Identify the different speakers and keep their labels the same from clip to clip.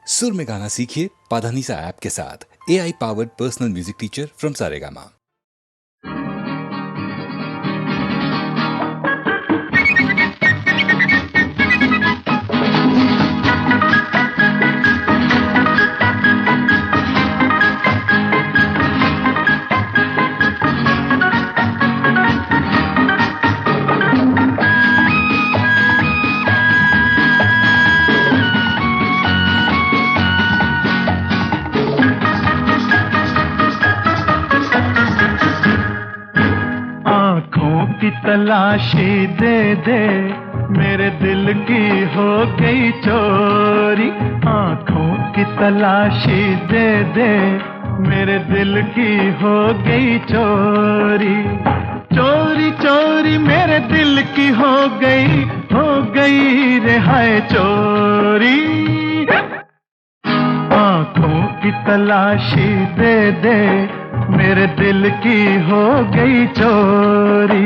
Speaker 1: सुर में गाना सीखिए पाधानीसा ऐप के साथ। AI powered personal music teacher from Saregama.
Speaker 2: तलाशी दे दे मेरे दिल की हो गई चोरी। आँखों की तलाशी दे दे मेरे दिल की हो गई चोरी। चोरी चोरी मेरे दिल की हो गई रिहाई चोरी। आँखों की तलाशी दे दे मेरे दिल की हो गई चोरी।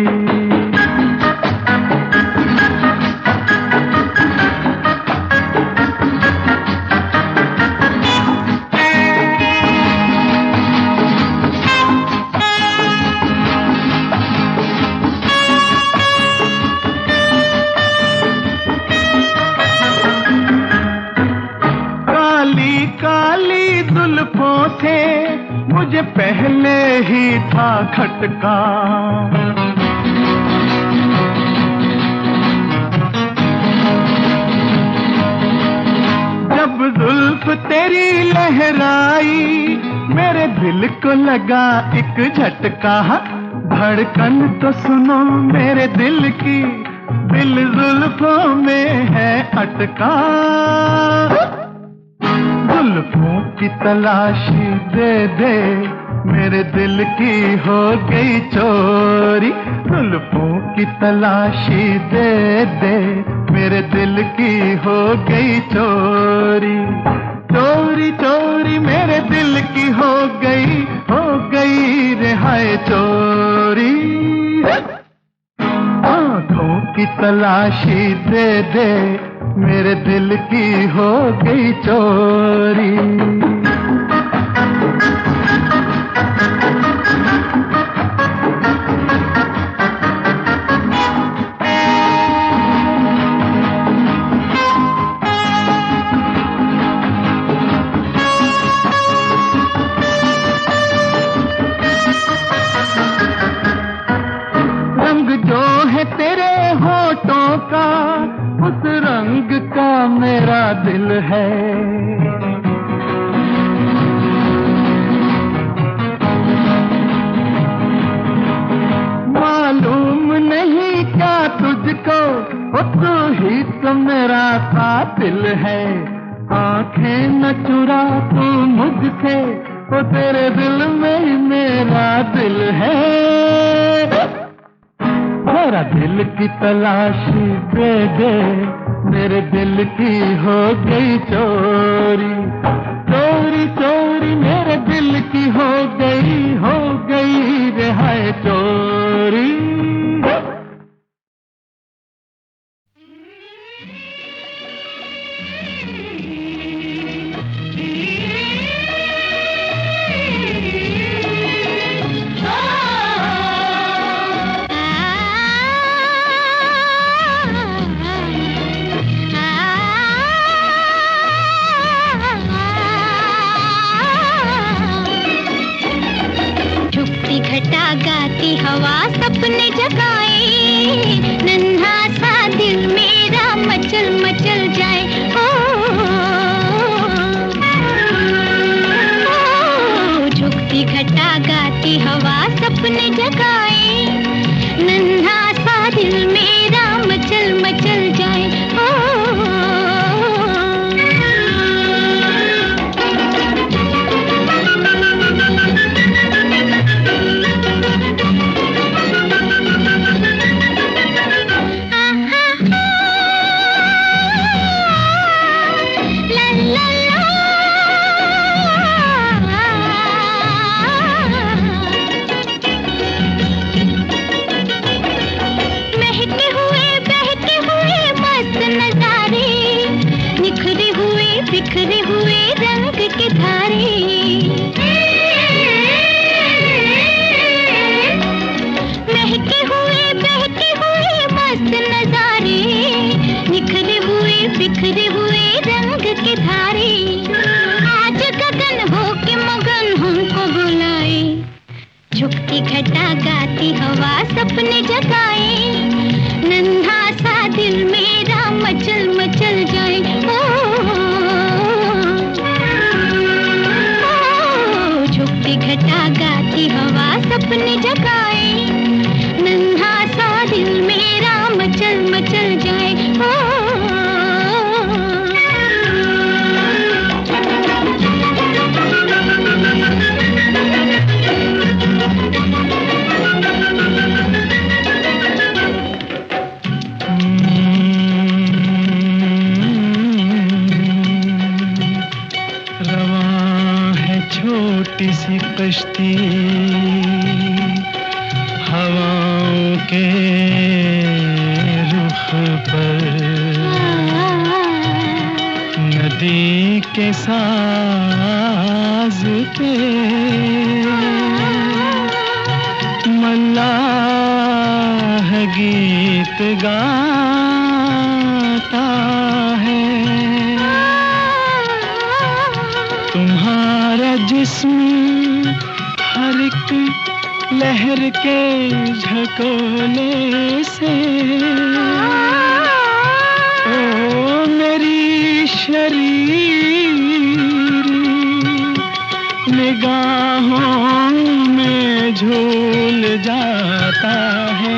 Speaker 2: काली काली जुल्फों से मुझे पहले ही था खटका। जब जुल्फ तेरी लहराई मेरे दिल को लगा एक झटका। धड़कन तो सुनो मेरे दिल की, दिल जुल्फों में है अटका। जुल्फों की तलाशी दे दे मेरे दिल की हो गई चोरी। जुल्फों की तलाशी दे दे मेरे दिल की हो गई चोरी। चोरी चोरी मेरे दिल की हो गई रिहाई चोरी। आँखों की तलाशी दे दे मेरे दिल की हो गई चोरी। रंग जो है तेरे होठों का उस रंग का मेरा दिल है। मालूम नहीं क्या तुझको वो तू ही तो मेरा कातिल है। आंखें न चुरा तू मुझसे, वो तेरे दिल में ही मेरा दिल है। मेरा दिल की तलाशी दे दे मेरे दिल की हो गई चोरी। चोरी चोरी मेरे दिल की हो गई रिहाई चोरी।
Speaker 3: घटा गाती हवा सपने जगाए, नन्हा सा दिल मेरा मचल मचल जाए। ओ झुकती घटा गाती हवा सपने जगाए, नन्हा सा दिल मेरा मचल मचल जाए। रंग के धारे। महके हुए बहके हुए मस्त नजारे, निखरे हुए बिखरे हुए रंग के धारे। आज गगन हो के मगन हमको बुलाए, झुकती घटा गाती हवा सपने जगाए। नन्हा सा दिल मेरा मचल मचल जाए। झुकती घटा गाती हवा सपने जगाए। नन्हा सा दिल मेरा मचल मचल जाए।
Speaker 2: छोटी सी कश्ती हवाओं के रुख पर, नदी के साज पे मल्लाह गीत गाता है। तुम्हारा जिस्म हर एक लहर के झकोले से, ओ मेरी शरीर निगाहों में झूल जाता है।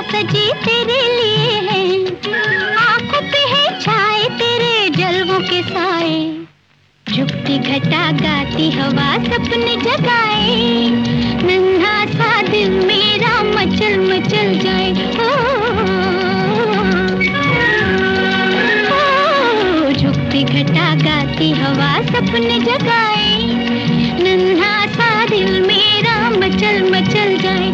Speaker 3: सजी तेरे लिए है, आंखों पे है छाए तेरे जलवों के साए। झुकती घटा गाती हवा सपने जगाए। नन्हा सा दिल मेरा मचल मचल जाए। झुकती घटा गाती हवा सपने जगाए। नन्हा सा दिल मेरा मचल मचल जाए।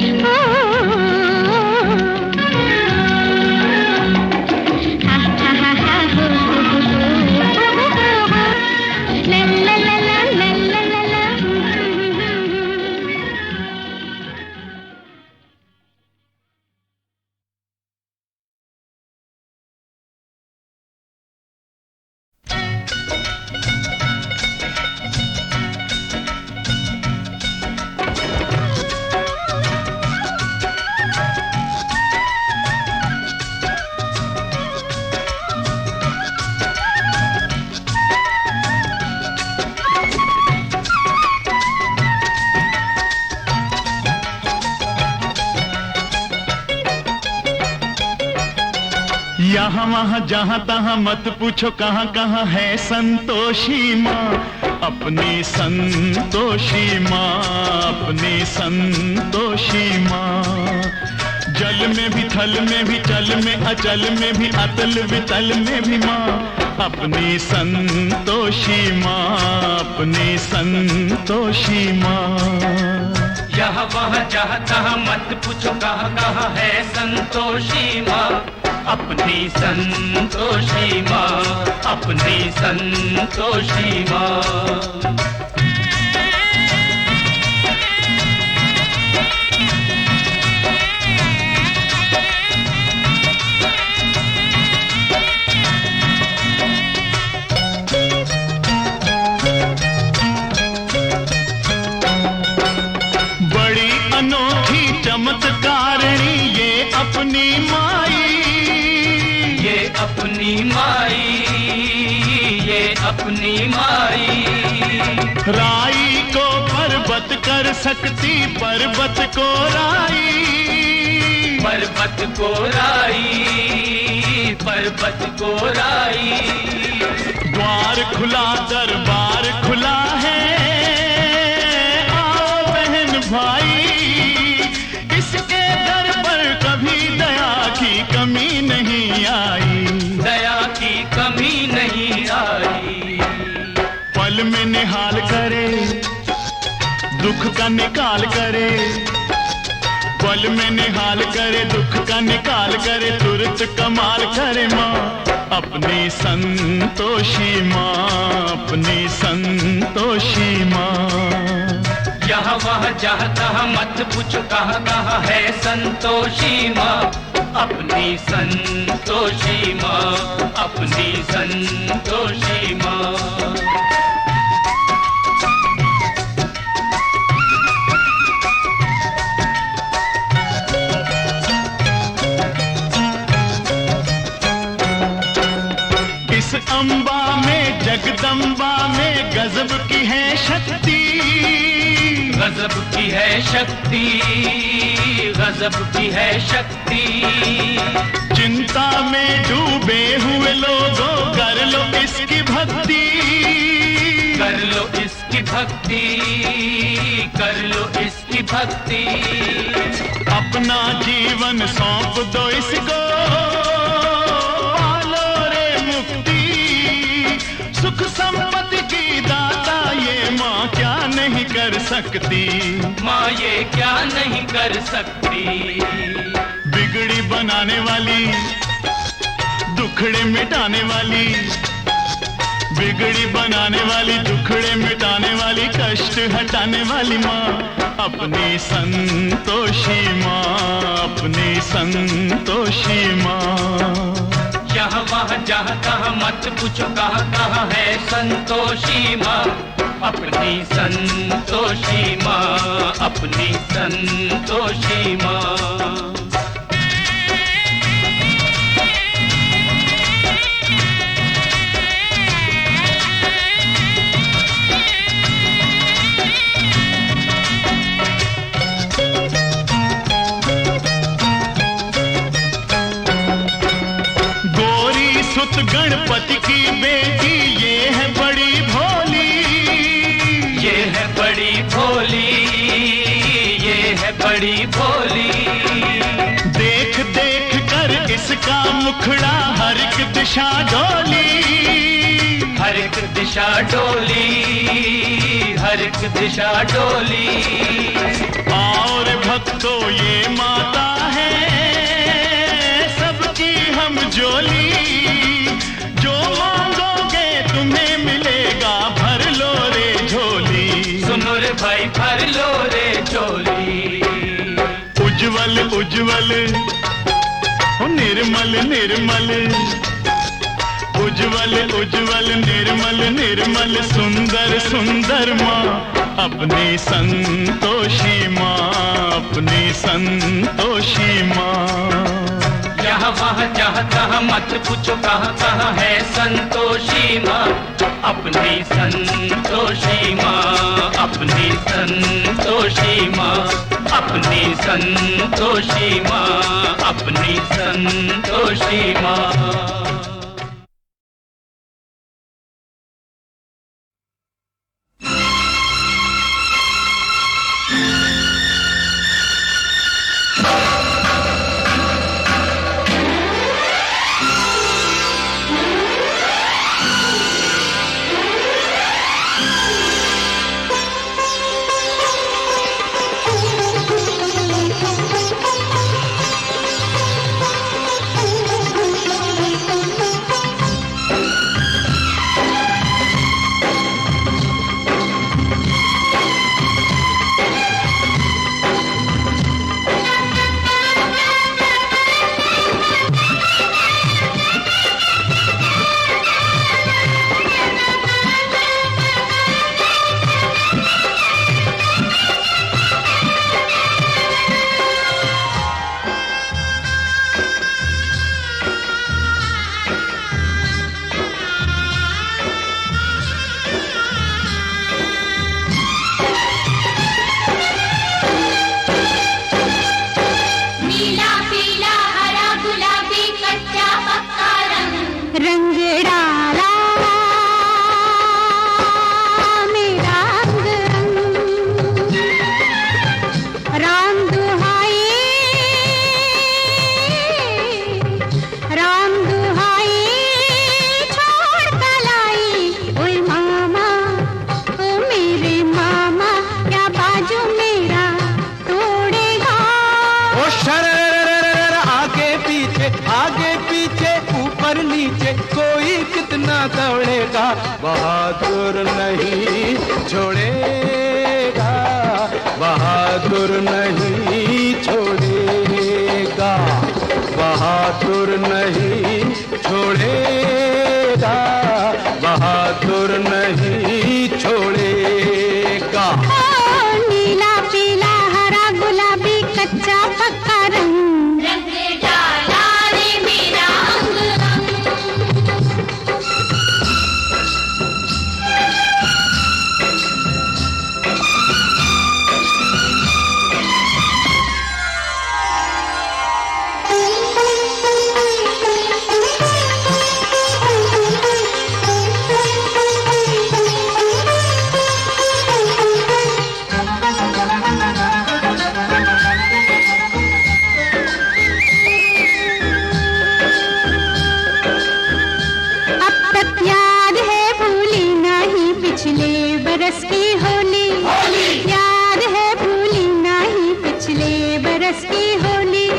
Speaker 2: यहाँ वहाँ जहाँ तहाँ मत पूछो कहाँ कहाँ है संतोषी माँ, अपनी संतोषी माँ, अपनी संतोषी माँ। जल में भी थल में भी चल में अचल में भी अतल वितल में भी माँ, अपनी संतोषी माँ, अपनी संतोषी माँ।
Speaker 4: यहाँ वहाँ जहाँ तहाँ मत पूछो कहाँ कहाँ है संतोषी माँ, अपनी संतोषी माँ, अपनी संतोषी माँ।
Speaker 2: बड़ी अनोखी चमत्कारिणी ये अपनी माई,
Speaker 4: ये अपनी माई, ये अपनी माई।
Speaker 2: राई को पर्वत कर सकती पर्वत को राई,
Speaker 4: पर्वत को राई, पर्वत को राई।
Speaker 2: द्वार खुला दरबार खुला पल में निहाल करे, दुख का निकाल करे, पल में निहाल करे, दुख का निकाल करे, तुरंत कमाल करे माँ अपनी संतोषी माँ, अपनी संतोषी माँ।
Speaker 4: यहाँ वहाँ जहाँ तहाँ मत पूछो कहाँ कहाँ है संतोषी माँ, अपनी संतोषी माँ, अपनी संतोषी माँ।
Speaker 2: इस अम्बा में जगदम्बा में गजब की है शक्ति,
Speaker 4: गजब की है शक्ति, गजब की है शक्ति।
Speaker 2: चिंता में डूबे हुए लोगों कर लो इसकी भक्ति,
Speaker 4: कर लो इसकी भक्ति, कर लो इसकी भक्ति।
Speaker 2: अपना जीवन सौंप दो इसको, पालो रे मुक्ति, सुख संपत्ति की दाता ये माँ क्या नहीं कर सकती,
Speaker 4: माँ ये क्या नहीं कर सकती।
Speaker 2: बिगड़ी बनाने वाली, दुखड़े मिटाने वाली, बिगड़ी बनाने वाली, दुखड़े मिटाने वाली, कष्ट हटाने वाली माँ अपनी संतोषी माँ, अपनी संतोषी माँ।
Speaker 4: यहाँ वहाँ जहाँ तहाँ मत पूछो कहाँ कहाँ है संतोषी माँ, अपनी संतोषी माँ, अपनी संतोषी माँ।
Speaker 2: गणपति की बेटी ये है बड़ी भोली,
Speaker 4: ये है बड़ी भोली, ये है बड़ी भोली।
Speaker 2: देख देख कर इसका मुखड़ा हर एक दिशा डोली,
Speaker 4: हर एक दिशा डोली, हर एक दिशा डोली।
Speaker 2: और भक्तों ये माता है सबकी हम जोली, जो मांगोगे तुम्हें मिलेगा, भर लो रे झोली।
Speaker 4: सुनो रे भाई भर लो रे झोली।
Speaker 2: उज्जवल उज्जवल हो निर्मल निर्मल, उज्जवल उज्जवल निर्मल निर्मल, सुंदर सुंदर माँ अपनी संतोषी माँ, अपनी संतोषी माँ।
Speaker 4: यहाँ वहाँ जहाँ तहाँ मत पूछो कहाँ कहाँ है संतोषी माँ, अपनी संतोषी माँ, अपनी संतोषी माँ, अपनी संतोषी माँ, अपनी संतोषी माँ।
Speaker 2: बहादुर नहीं छोड़ेगा, बहादुर नहीं छोड़ेगा, बहादुर नहीं छोड़ेगा, बहादुर नहीं छोड़ेगा।
Speaker 3: नीला पीला हरा गुलाबी कच्चा पक्का रंग, रंग डाला रे मेरा अंग बरस की होली, याद है भूली नहीं पिछले बरस की होली।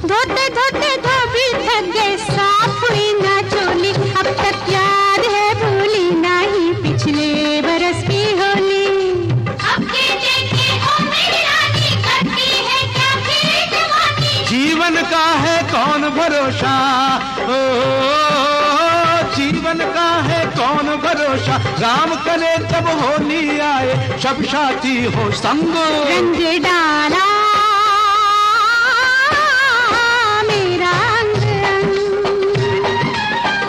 Speaker 3: धोते धोते धोबी थक गए साफ हुई ना चोली, अब तक याद है भूली नहीं पिछले बरस की होली। अब के देखे हो मेरी रानी करती है क्या फिर जवानी,
Speaker 2: जीवन का है कौन भरोसा, जीवन का है कौन भरोसा, राम करे जब होली आए सब साथी हो संग।
Speaker 3: रंग डाला मेरा अंग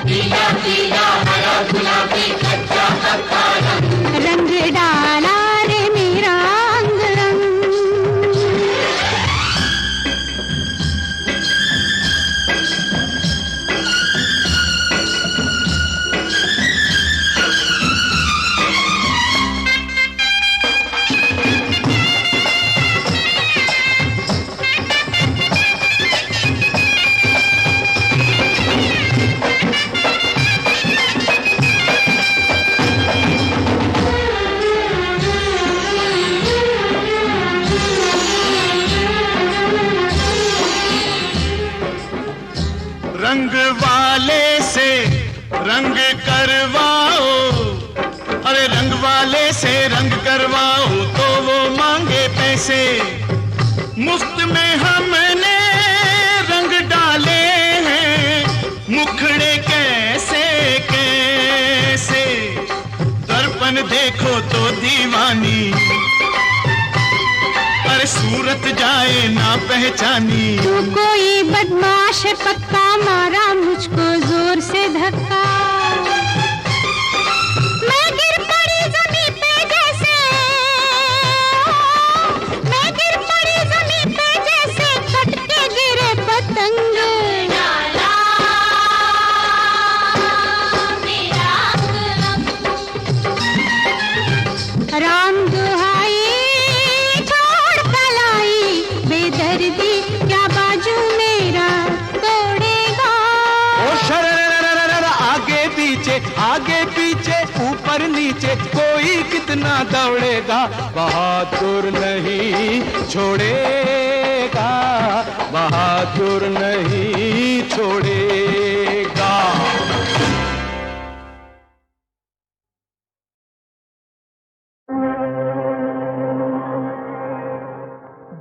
Speaker 3: पीला पीला हरा गुलाबी कच्चा पक्का रंग, रंग डाला रे मेरा अंग रंग।
Speaker 2: रंग वाले से रंग करवाओ, अरे रंग वाले से रंग करवाओ तो वो मांगे पैसे, मुफ्त में हमने रंग डाले हैं मुखड़े कैसे कैसे, दर्पण देखो तो दीवानी पर सूरत जाए ना पहचानी।
Speaker 3: तू कोई बदमाश है पक्का, मारा मुझको जोर से धक्का, मैं गिर पड़ी जमीन पे जैसे, मैं गिर पड़ी जमीन पे जैसे कट के गिरे पतंग। डाला मेरा राम दुहाई बेदर्दी क्या बाजू मेरा तोड़ेगा।
Speaker 2: ओ शररररररर, आगे पीछे ऊपर नीचे कोई कितना दौड़ेगा, बहादुर नहीं छोड़ेगा, बहादुर नहीं छोड़ेगा।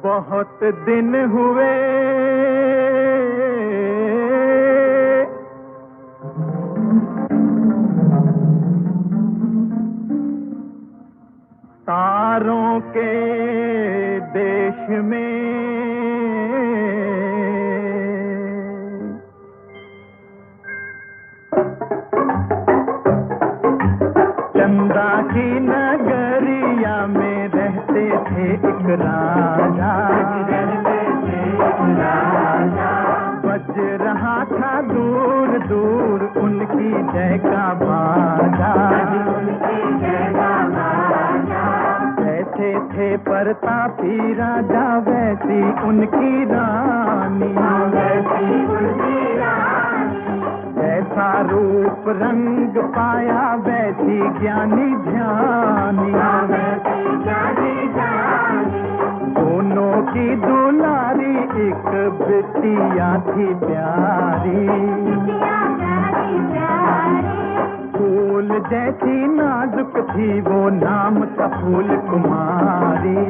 Speaker 2: बहुत दिन हुए तारों के देश में, चंदा की नगरिया में रहते थे एक राजा, बज रहा था दूर दूर उनकी जय का बाजा। ऐसे थे प्रतापी राजा वैसी उनकी रानी, ऐसा रूप रंग पाया वैसी ज्ञानी ध्यानी, दोनों की दुलारी एक बिटिया थी प्यारी, फूल जैसी नाजुक थी वो, नाम था फूल कुमारी।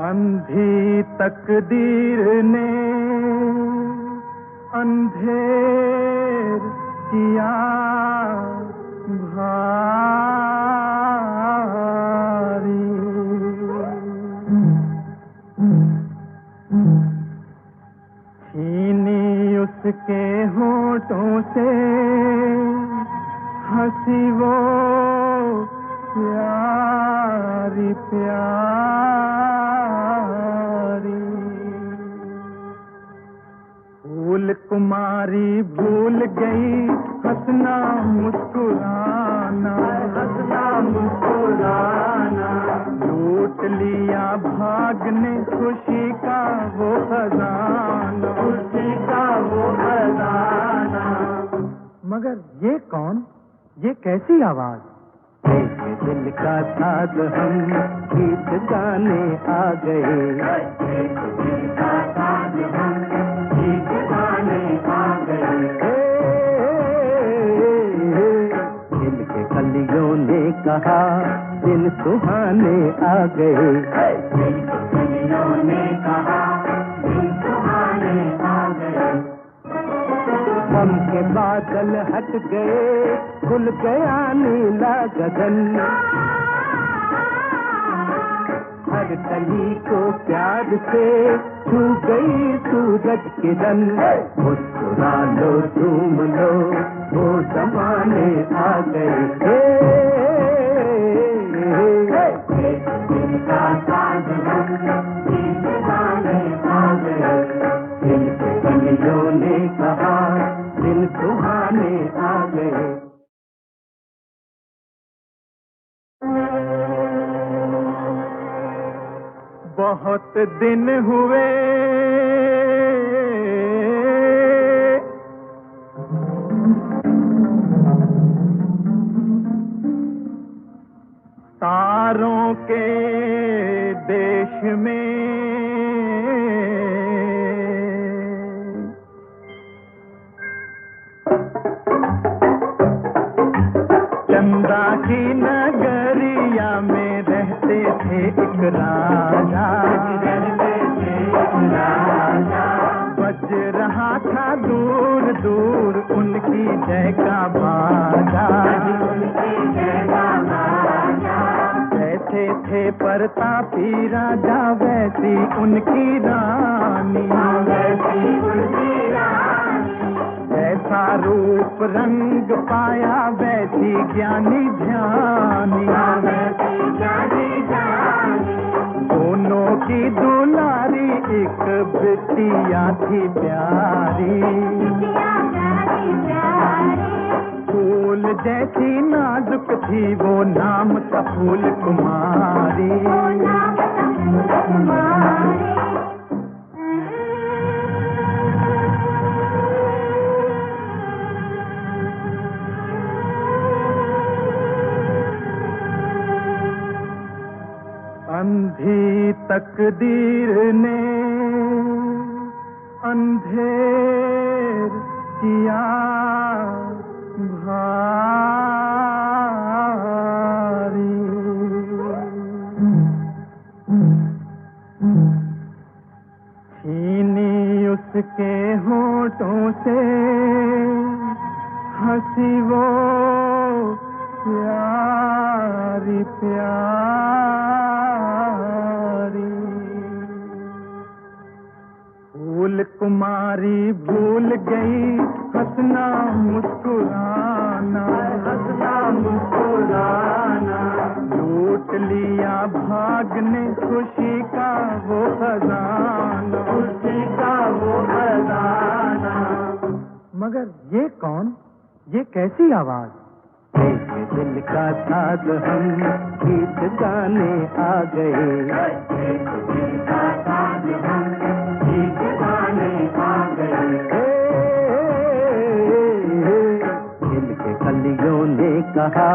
Speaker 2: अंधी तकदीर ने अंधेर किया भारी। छीनी उसके होठों से हंसी वो प्यारी प्यारी। फूल कुमारी भूल गई हंसना मुस्कुराना, हंसना मुस्कुराना। लूट लिया भाग ने खुशी का वो खजाना, खुशी का वो खजाना। मगर ये कौन, ये कैसी आवाज? मेरे दिल का साज हम गीत गाने आ गए, दिल का साज हम गीत गाने आ गए। दिल के कलियों ने कहा दिन सुहाने आ गए, दिल के कलियों ने कहा दिन सुहाने आ गए। गम के बादल हट गए, खुल गया नीला गगन। हर कली को प्यार से छू गई सूरज किरण। मुस्कुरा लो झूम लो वो जमाने आ गए। दिल का साज हम गीत गाने आ गए, दिल के कलियों ने कहा दिन सुहाने आ गए। बहुत दिन हुए तारों के देश में, चंदा की नगरिया में रहते थे एक राजा। बज रहा था दूर दूर उनकी जय का बाजा। ऐसे थे प्रतापी राजा वैसी उनकी रानी, वैसी उनकी रानी। ऐसा रूप रंग पाया वैसी ज्ञानी ध्यानी, वैसी ज्ञानी ध्यानी। दोनों की दुलारी एक बिटिया थी प्यारी, फूल जैसी नाजुक थी वो, नाम था फूल कुमारी। अंधी तकदीर ने अंधेर किया भारी। छीनी उसके होठों से हंसी वो प्यारी प्यारी। फूल कुमारी भूल गई हंसना मुस्कुराना, हंसना मुस्कुराना। लूट लिया भाग ने खुशी का वो खजाना, खुशी का वो खजाना। मगर ये कौन, ये कैसी आवाज? मेरे दिल का साज हम गीत गाने आ गए, दिल का साज हम गीत गाने आ गए। दिल के कलियों ने कहा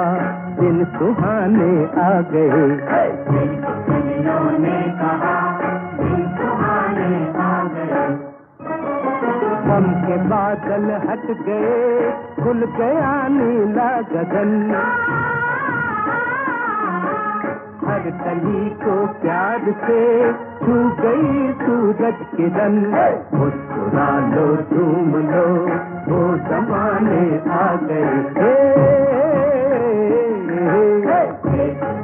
Speaker 2: दिन सुहाने आ गए। कलियों ने कहा दिन सुहाने आ गए। गम के बादल हट गए, खुल गया नीला गगन। हर कली को प्यार से छू गई सूरज किरण। मुस्कुरा लो झूम लो वो जमाने आ गए।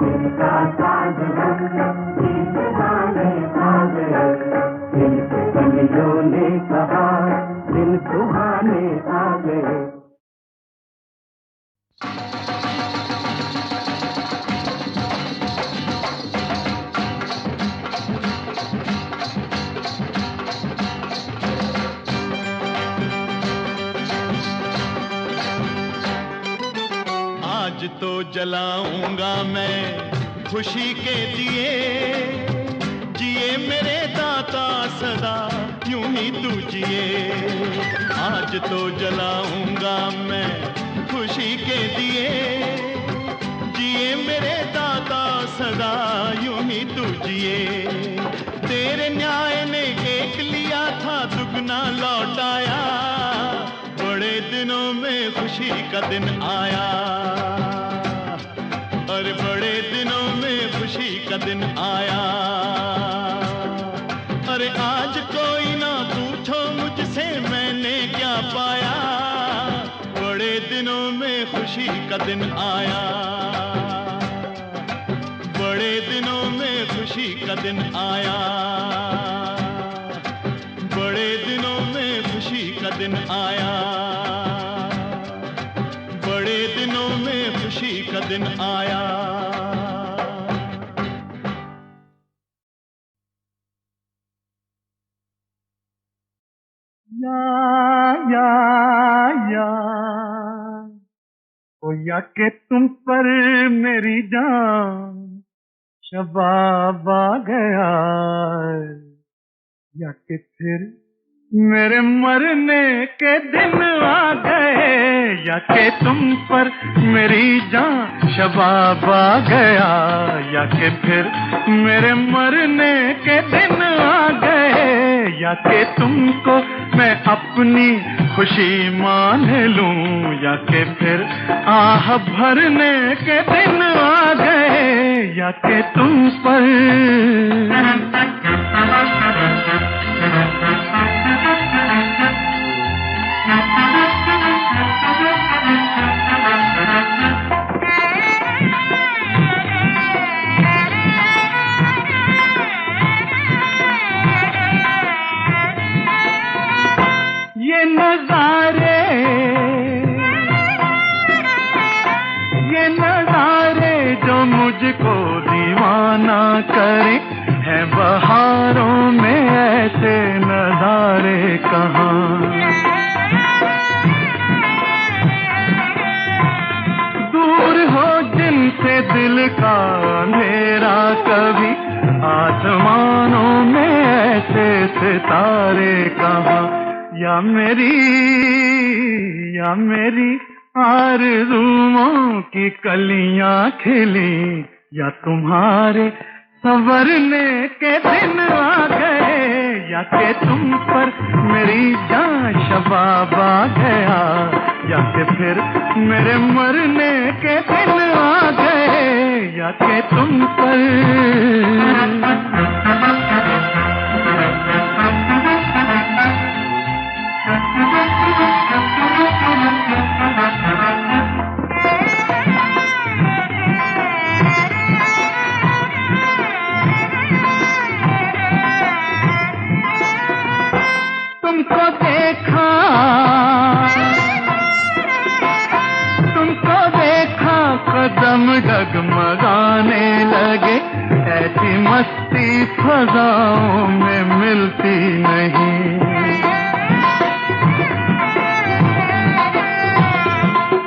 Speaker 2: दिलका साज दीवाने आ गए। दिल के कलियों ने कहा दिन सुहाने आ गए।
Speaker 5: आज तो जलाऊंगा मैं खुशी के दिए, जिए मेरे दाता सदा यूं ही तू जिए। आज तो जलाऊंगा मैं खुशी के दिए, जिए मेरे दाता सदा यूं ही तू जिए। तेरे न्याय ने एक लिया था दुगना लौटाया, बड़े दिनों में खुशी का दिन आया। अरे बड़े दिनों में खुशी का दिन आया। अरे आज कोई ना पूछो मुझसे मैंने क्या पाया, बड़े दिनों में खुशी का दिन आया। बड़े दिनों में खुशी का दिन आया। बड़े दिनों में खुशी का दिन आया। बड़े दिनों में खुशी का दिन आया।
Speaker 2: या ओ या के तुम पर मेरी जान शबाब आ गया, या कि फिर मेरे मरने के दिन आ गए, या कि तुम पर मेरी जान शबाब आ गया, या कि फिर मेरे मरने के दिन आ गए, या कि तुमको मैं अपनी खुशी मान लूं, या कि फिर आह भरने के दिन आ गए, या कि तुम पर ये नजारे जो मुझको दीवाना करे, हैं बहारों में ऐसे नजारे कहाँ। दूर हो जिनसे दिल का अंधेरा कभी, आसमानों में ऐसे सितारे कहाँ। या मेरी आरज़ुओं की कलियां खिली, या तुम्हारे संवरने के दिन आ गए, या कि तुम पर मेरी जान शबाब आ गया, या कि फिर मेरे मरने के दिन आ गए, या कि तुम पर तुमको देखा कदम डगमगाने लगे, ऐसी मस्ती फजाओं में मिलती नहीं।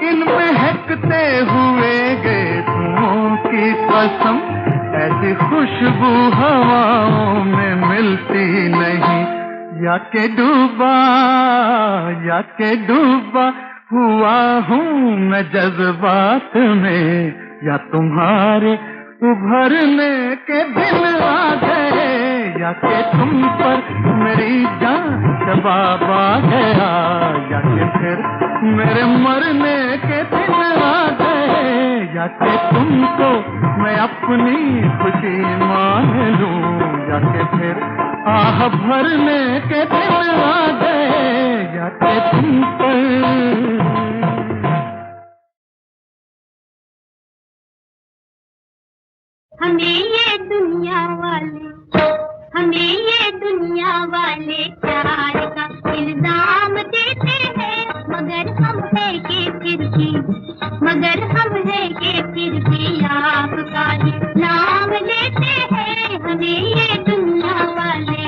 Speaker 2: इन महकते हुए गेंदों की कसम, ऐसी खुशबू हवाओं में मिलती नहीं। या के डूबा हुआ हूँ मैं जज्बात में या तुम्हारे उभरने के दिन आ गए, या कि तुम पर मेरी जान जवाब आ गया, या कि फिर मेरे मरने के दिन आ गए, या कि तुमको मैं अपनी खुशी मान लूं, या कि फिर आह भरने के दिन आ गए, या कि तुम पर।
Speaker 3: हमें ये दुनिया वाले प्यार का इल्जाम देते हैं, मगर हम है कि फिर भी आपका ही नाम लेते हैं। हमें ये दुनिया वाले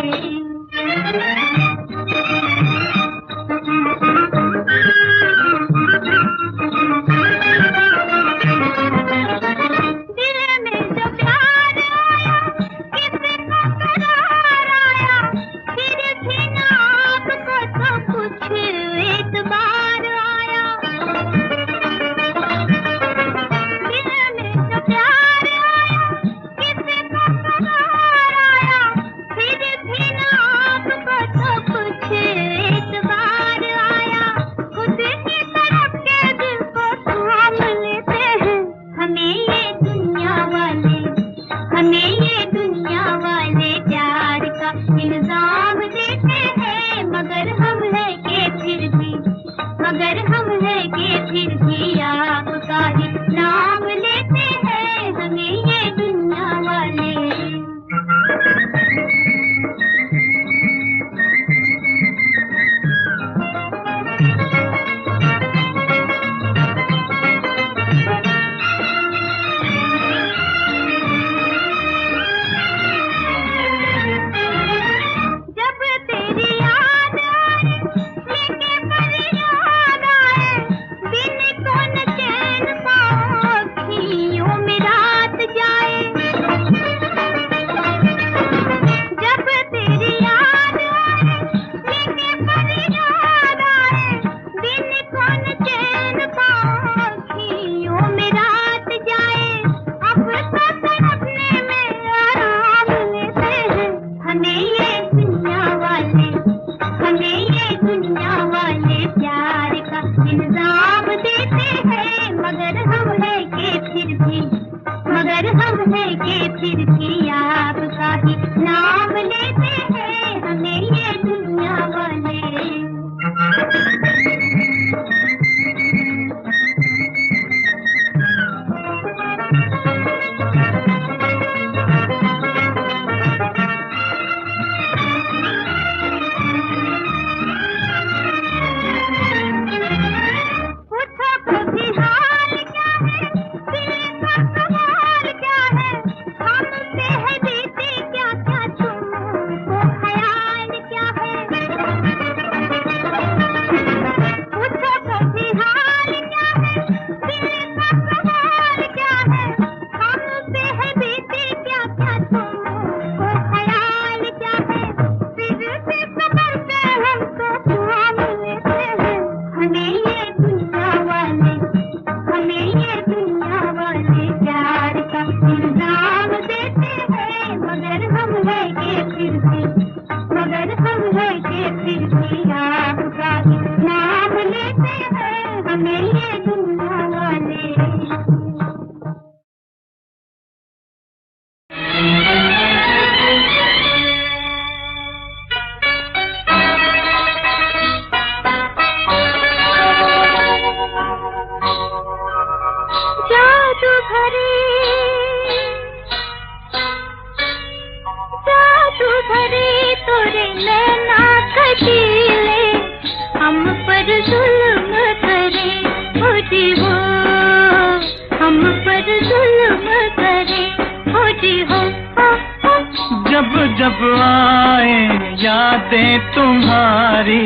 Speaker 2: जब आए यादें तुम्हारी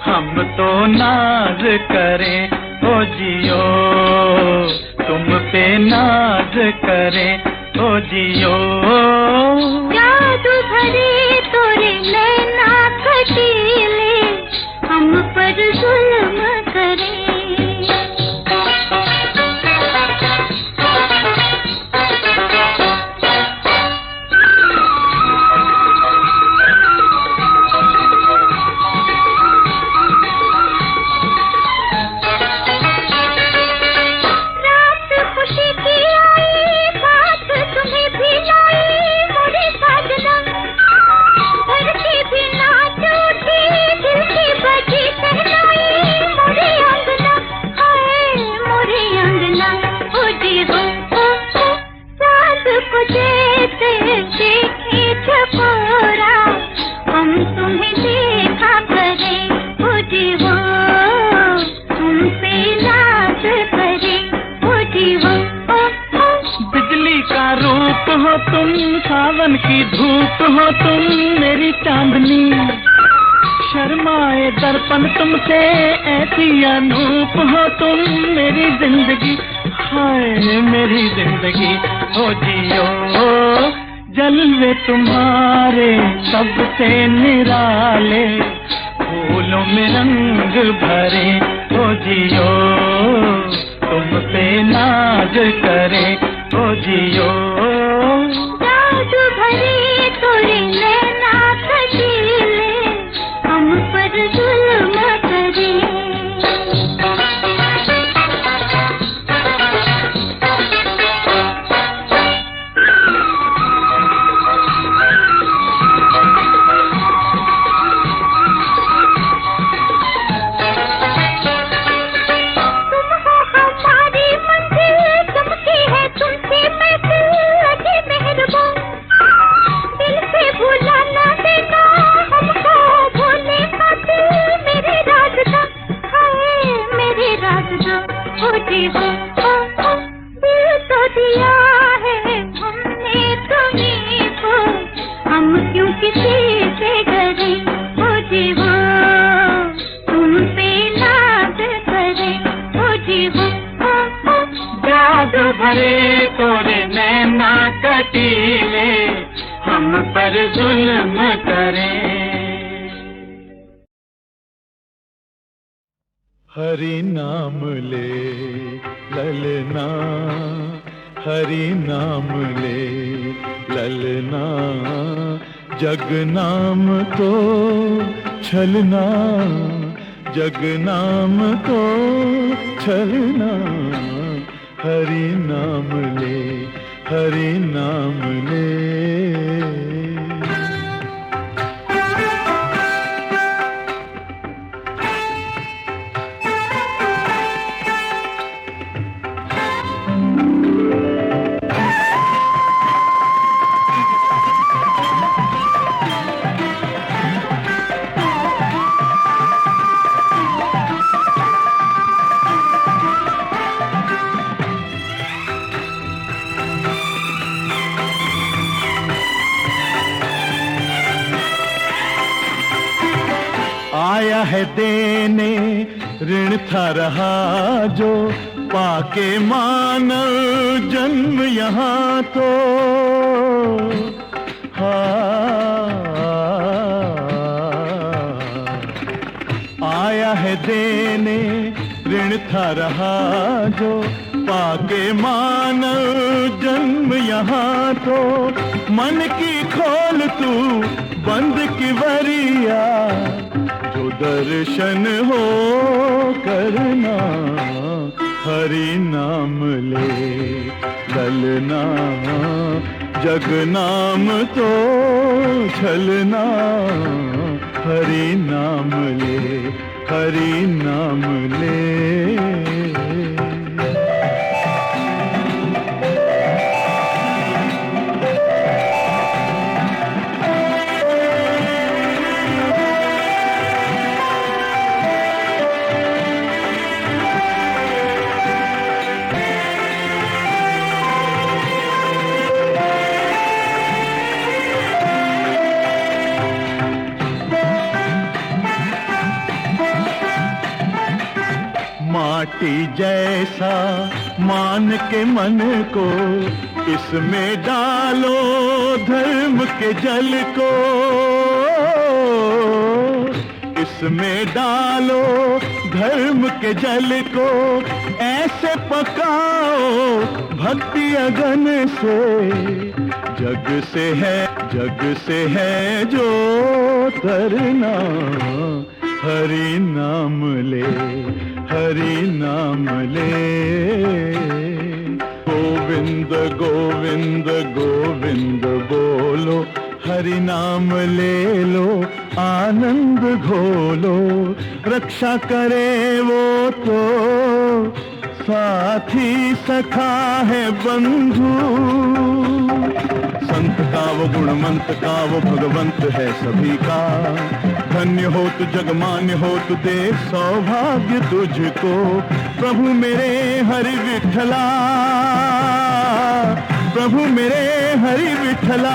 Speaker 2: हम तो नाज करें, ओ जियो तुम पे नाज करें, ओ जियो।
Speaker 3: जादू भरे तोरे नैना कटीले हम पर जुल्म करें।
Speaker 2: रूप हो तुम, सावन की धूप हो तुम, मेरी चांदनी। शर्माए दर्पण तुमसे, ऐसी अनूप हो तुम, मेरी जिंदगी। हाय मेरी जिंदगी हो जियो, जलवे तुम्हारे सबसे निराले, फूलों में रंग भरे हो जियो, तुम पे नाज करे हो जियो।
Speaker 3: जादू भरे तोरे नैना कटीले, हम पर जुल्म करे।
Speaker 2: भरे तोरे नैना कटीले, हम पर जुल्म करे।
Speaker 5: हरि नाम ले ललना, हरि नाम ले ललना, जग नाम तो छलना, जग नाम तो छलना। हरि नाम ले, हरि नाम ले। आया है देने ऋण था रहा जो, पाके मानव जन्म यहाँ तो। आया है देने ऋण था रहा जो, पाके मानव जन्म यहाँ तो। मन की खोल तू बंद की वरिया, जो दर्शन हो करना। हरि नाम ले ललना, जग नाम तो छलना। हरि नाम ले, हरि नाम ले। माटी जैसा मान के मन को, इसमें डालो धर्म के जल को। इसमें डालो धर्म के जल को, ऐसे पकाओ भक्ति अगन से। जग से है जो तरना। हरि नाम ले, हरि नाम ले। गोविंद गोविंद गोविंद बोलो, हरि नाम ले लो, आनंद घोलो। रक्षा करे वो तो साथी सखा है बंधु। संत का वो गुणवंत का वो भगवंत है सभी का। धन्य हो तु जगमान्य हो तु दे सौभाग्य तुझको। प्रभु मेरे हरि विठला,
Speaker 2: प्रभु मेरे हरि विठला